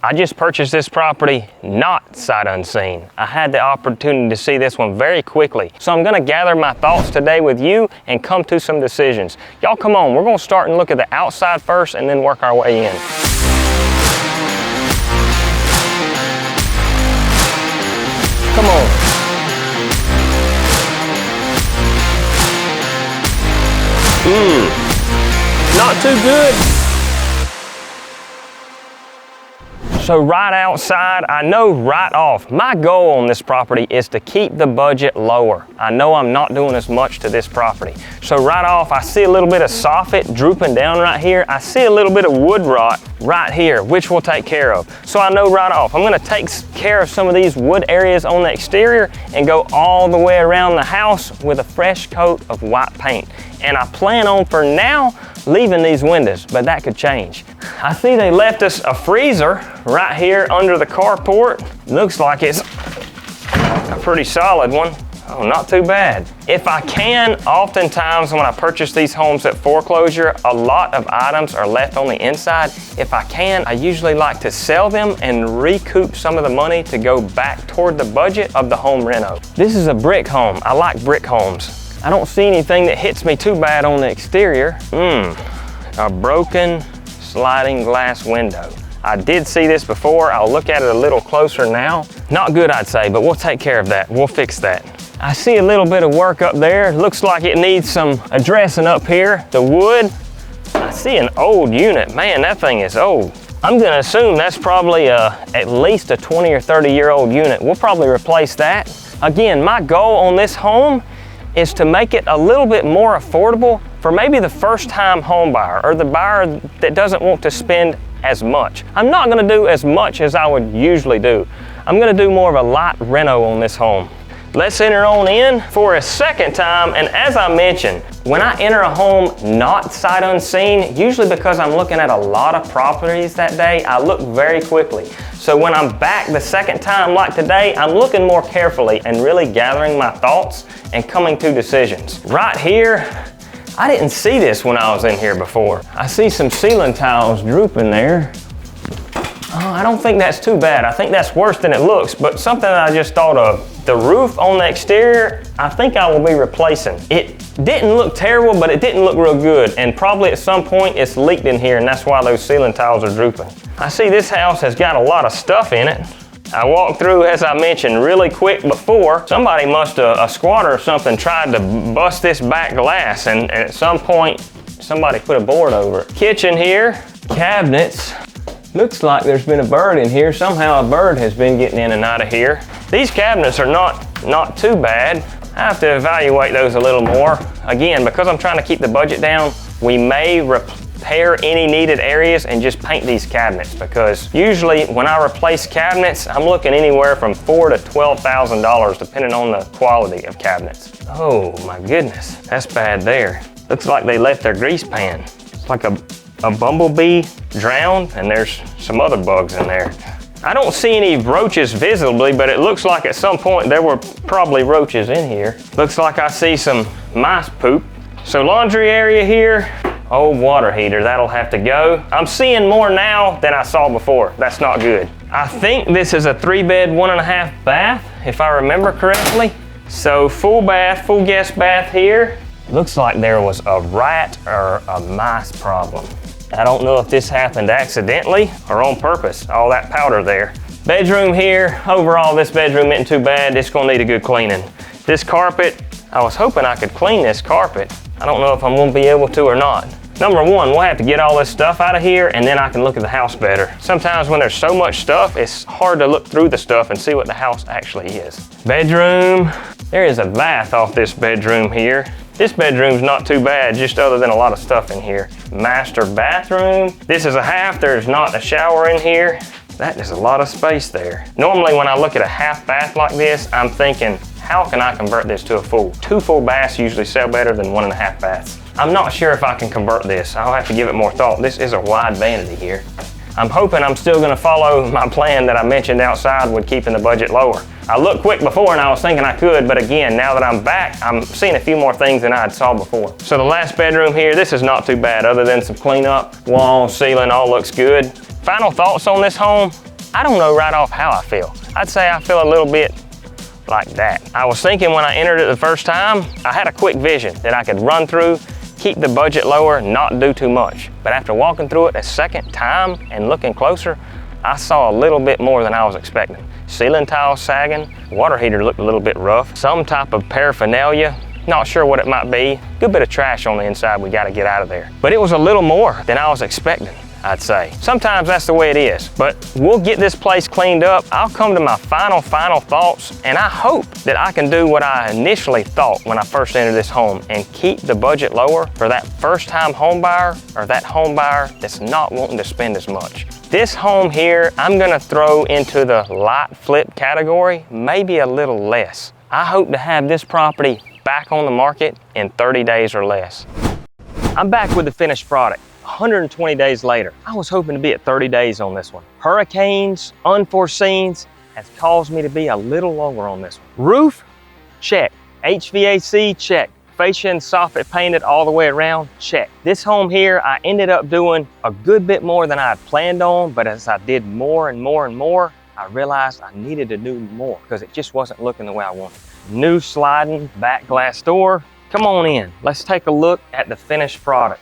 I just purchased this property not sight unseen. I had the opportunity to see this one very quickly. So I'm gonna gather my thoughts today with you and come to some decisions. Y'all come on, we're gonna start and look at the outside first and then work our way in. Come on. Not too good. So right outside, I know right off, my goal on this property is to keep the budget lower. I know I'm not doing as much to this property. So right off, I see a little bit of soffit drooping down right here. I see a little bit of wood rot right here, which we'll take care of. So I know right off, I'm gonna take care of some of these wood areas on the exterior and go all the way around the house with a fresh coat of white paint. And I plan on, for now, leaving these windows, but that could change. I see they left us a freezer right here under the carport. Looks like it's a pretty solid one. Oh, not too bad. If I can, oftentimes when I purchase these homes at foreclosure, a lot of items are left on the inside. If I can, I usually like to sell them and recoup some of the money to go back toward the budget of the home reno. This is a brick home. I like brick homes. I don't see anything that hits me too bad on the exterior. A broken sliding glass window. I did see this before. I'll look at it a little closer now. Not good, I'd say, but we'll take care of that. We'll fix that. I see a little bit of work up there. Looks like it needs some addressing up here. The wood. I see an old unit. Man, that thing is old. I'm gonna assume that's probably at least a 20 or 30-year-old unit. We'll probably replace that. Again, my goal on this home is to make it a little bit more affordable for maybe the first-time home buyer or the buyer that doesn't want to spend as much. I'm not gonna do as much as I would usually do. I'm gonna do more of a light reno on this home. Let's enter on in for a second time, and as I mentioned, when I enter a home not sight unseen, usually because I'm looking at a lot of properties that day, I look very quickly. So when I'm back the second time like today, I'm looking more carefully and really gathering my thoughts and coming to decisions. Right here, I didn't see this when I was in here before. I see some ceiling tiles drooping there. Oh, I don't think that's too bad. I think that's worse than it looks, but something that I just thought of. The roof on the exterior, I think I will be replacing. It didn't look terrible, but it didn't look real good. And probably at some point it's leaked in here, and that's why those ceiling tiles are drooping. I see this house has got a lot of stuff in it. I walked through, as I mentioned, really quick before. Somebody must have, a squatter or something, tried to bust this back glass, and at some point, somebody put a board over it. Kitchen here, cabinets. Looks like there's been a bird in here. Somehow a bird has been getting in and out of here. These cabinets are not too bad. I have to evaluate those a little more. Again, because I'm trying to keep the budget down, we may repair any needed areas and just paint these cabinets, because usually when I replace cabinets, I'm looking anywhere from $4,000 to $12,000 depending on the quality of cabinets. Oh my goodness, that's bad there. Looks like they left their grease pan. It's like a bumblebee drowned, and there's some other bugs in there. I don't see any roaches visibly, but it looks like at some point there were probably roaches in here. Looks like I see some mice poop. So laundry area here, old water heater, that'll have to go. I'm seeing more now than I saw before. That's not good. I think this is a 3-bed, 1.5 bath, if I remember correctly. So full bath, full guest bath here. Looks like there was a rat or a mice problem. I don't know if this happened accidentally or on purpose, all that powder there. Bedroom here, overall this bedroom isn't too bad. It's gonna need a good cleaning. This carpet, I was hoping I could clean this carpet. I don't know if I'm gonna be able to or not. Number one, we'll have to get all this stuff out of here, and then I can look at the house better. Sometimes when there's so much stuff, it's hard to look through the stuff and see what the house actually is. Bedroom, there is a bath off this bedroom here. This bedroom's not too bad, just other than a lot of stuff in here. Master bathroom. This is a half, there's not a shower in here. That is a lot of space there. Normally when I look at a half bath like this, I'm thinking, how can I convert this to a full? 2 full baths usually sell better than 1.5 baths. I'm not sure if I can convert this. I'll have to give it more thought. This is a wide vanity here. I'm hoping I'm still gonna follow my plan that I mentioned outside with keeping the budget lower. I looked quick before and I was thinking I could, but again, now that I'm back, I'm seeing a few more things than I had saw before. So the last bedroom here, this is not too bad other than some cleanup. Wall, ceiling, all looks good. Final thoughts on this home? I don't know right off how I feel. I'd say I feel a little bit like that. I was thinking when I entered it the first time, I had a quick vision that I could run through, keep the budget lower, not do too much. But after walking through it a second time and looking closer, I saw a little bit more than I was expecting. Ceiling tiles sagging, water heater looked a little bit rough, some type of paraphernalia, not sure what it might be. Good bit of trash on the inside we gotta get out of there. But it was a little more than I was expecting, I'd say. Sometimes that's the way it is, but we'll get this place cleaned up. I'll come to my final thoughts, and I hope that I can do what I initially thought when I first entered this home and keep the budget lower for that first-time home buyer or that home buyer that's not wanting to spend as much. This home here, I'm gonna throw into the light flip category, maybe a little less. I hope to have this property back on the market in 30 days or less. I'm back with the finished product. 120 days later. I was hoping to be at 30 days on this one. Hurricanes, unforeseens, has caused me to be a little lower on this one. Roof, check. HVAC, check. Fascia and soffit painted all the way around, check. This home here, I ended up doing a good bit more than I had planned on, but as I did more and more, I realized I needed to do more because it just wasn't looking the way I wanted. New sliding back glass door. Come on in. Let's take a look at the finished product.